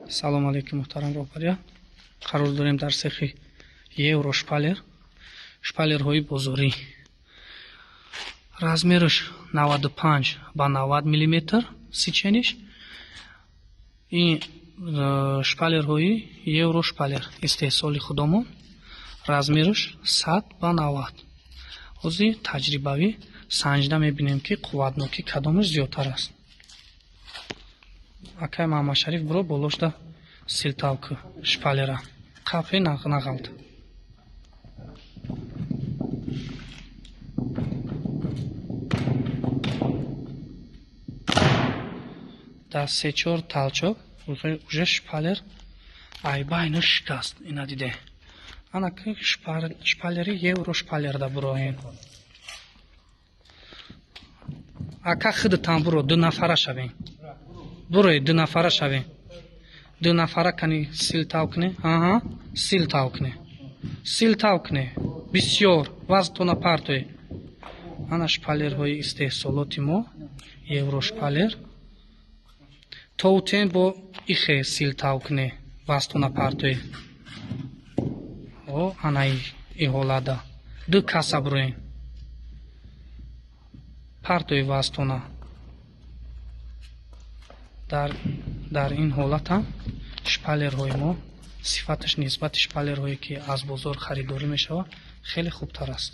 салом алейкум муҳтарам роҳбария. қарор дорем дар сехи евро шпалерҳои бозорӣ. размераш 95 ба 90 мм сечениш. ин шпалерҳои евро шпалер истеҳсоли худомон. размераш 100 ба 90. ҳозир таҷрибавӣ санҷида мебинем ки қувватноки кадомаш зиёдтар аст. акай маҳмадшариф биро болошда силтавка шпалера қафе нағалт. дар 3-4 талчок уже шпалер айбайна шикаст. ина диде анаки шпалери евро шпалерда буроен. ака хидтан буро 2 нафара шавем. бурои 2 нафара шавем. 2 нафара кани силтавкне. Аҳа, силтавкне. бисёр вазтона партои. ана шпалерҳои истеҳсолоти мо евро шпалер. тоутен бо ихе силтавкне вазтона партои. о анаи иҳолада 2 каса буроен. партои вазтона. дар ин ҳолат ҳам шпалерҳои мо сифаташ нисбати шпалерҳое ки аз бозор харидорӣ мешавад хеле хубтар аст.